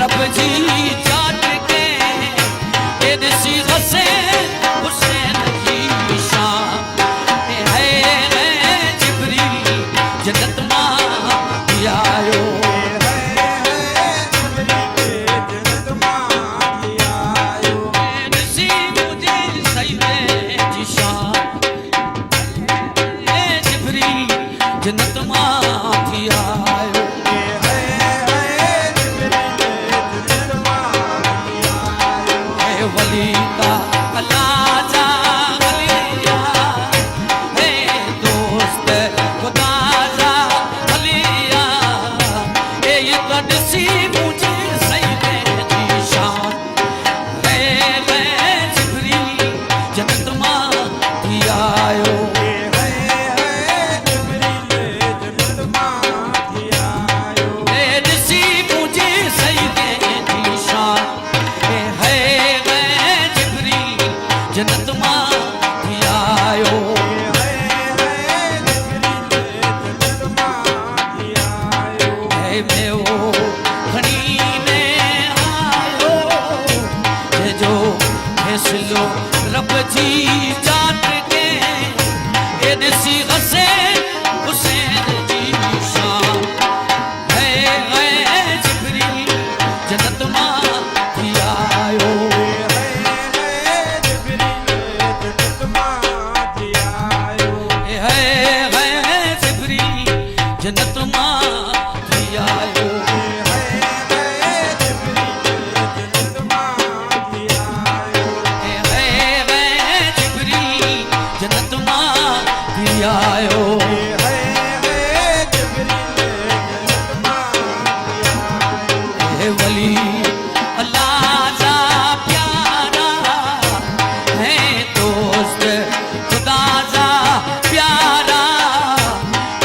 रब जी जाट के ए दिसी हसे हुसैन जी शान है जिबरी जन्नत मां आयो दिसी मुझे सईदे जी शान जिबरी जन्नत मां आयो वली का अलाजा अलिया है दोस्त खुदा जा अलिया ए ये कदसी मुझे सईदे जी शान है जिबरी जन्नत मां आयो जन्नत मां आयो है मैं वो खड़ी में आयो जो फैसलो रब जी जाट के ए दिसी हसे हुसैन जी शान है जिबरी जन्नत मां आयो जन्नत मां आयो जिबरी जन्नत मां आयो वली अल्लाह जा प्यारा है दोस्त खुदा जा प्यारा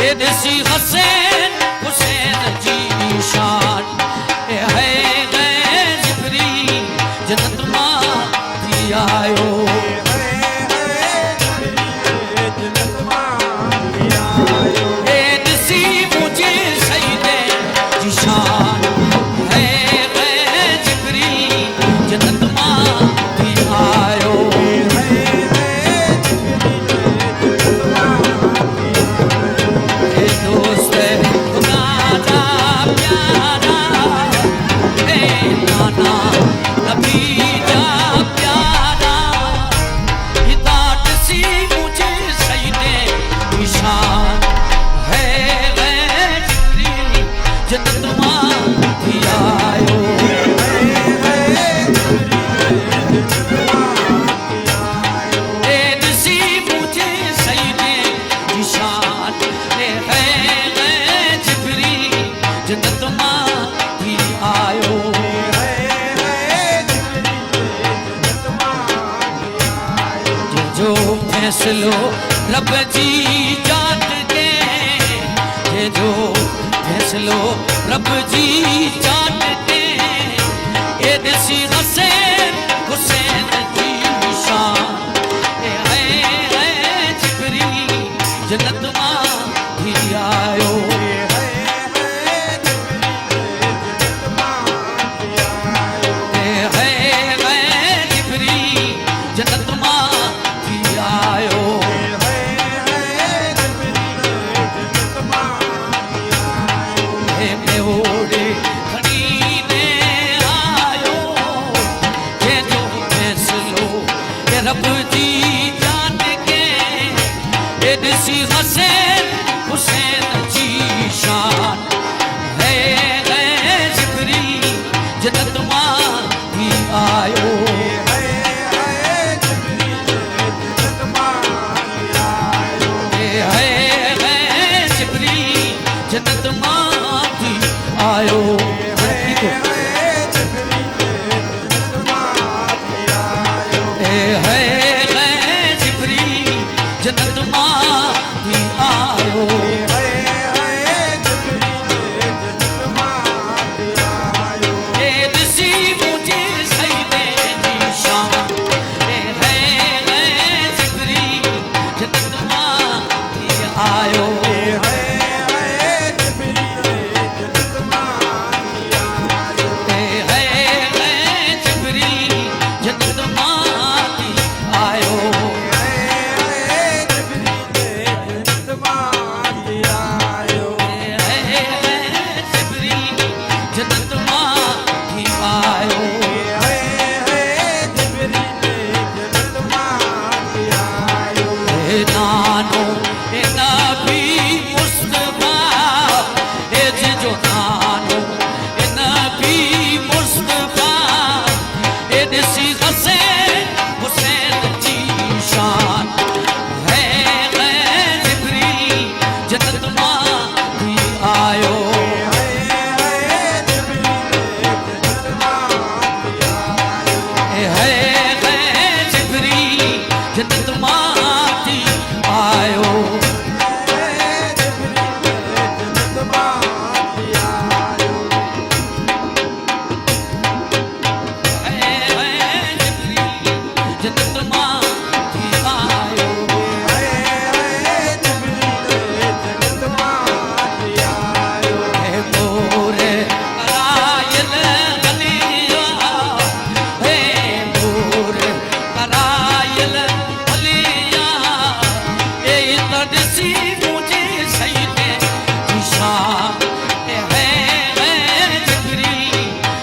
ए देसी हुसैन हुसैन जी शान है जिबरी जन्नत मां आयो ए देसी मुझे सईदे जी शान है जिबरी जन्नत मां आयो दोस्त खुदा जा प्यारा है नाना नबी जा प्यारा हिदायत सी मुझे सईदे निशान है जिबरी जन्नत मां आयो ए दिसी मुझे सईदे निशान है जिबरी जन्नत मां आयो जो फैसलो रब जी जाट के जो फैसलो रब जी जाट के ए दिसी हुसैन हुसैन जी शान है जिबरी जन्नत मां आयो है जिबरी जन्नत मां आयो है मैं ओड़े खड़ी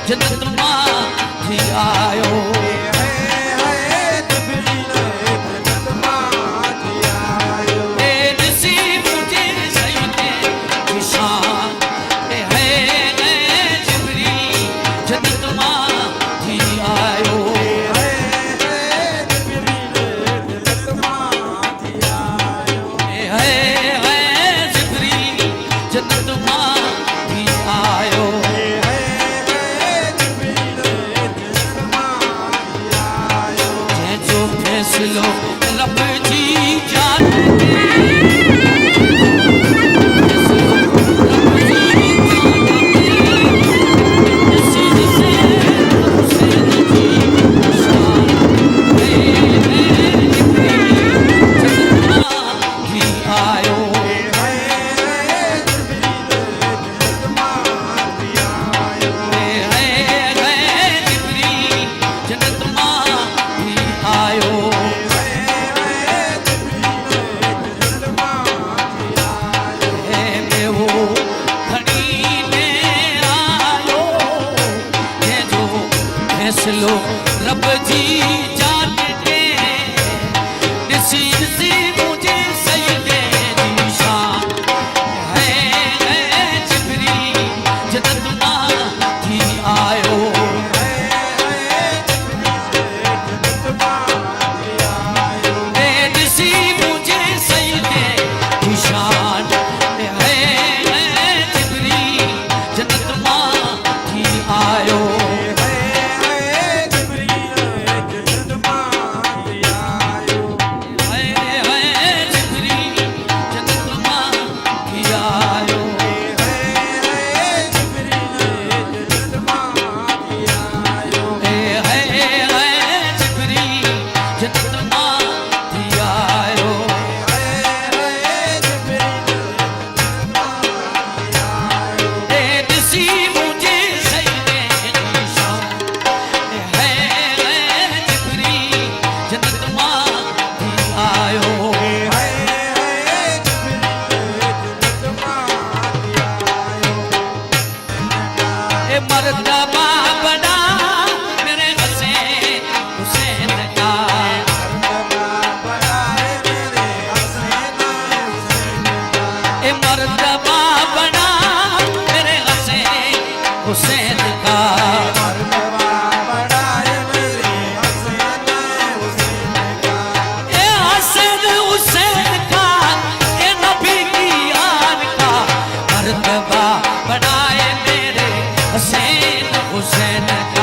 जन्नत मां आयो लो रब जी जान लो रब जी जान के ॾिसी ॾिसी मुझे सजदे जी शान है जिब्री जन्नत मां थी आयो ॾिसी मुझे सजदे जी शान है जिब्री जन्नत मां थी आयो मर्तबा बना मेरे हुसैन का मर्तबा बना मेरे हुसैन का हसन हुसैन का ये नबी की आन का मर्तबा बनाए मेरे हुसैन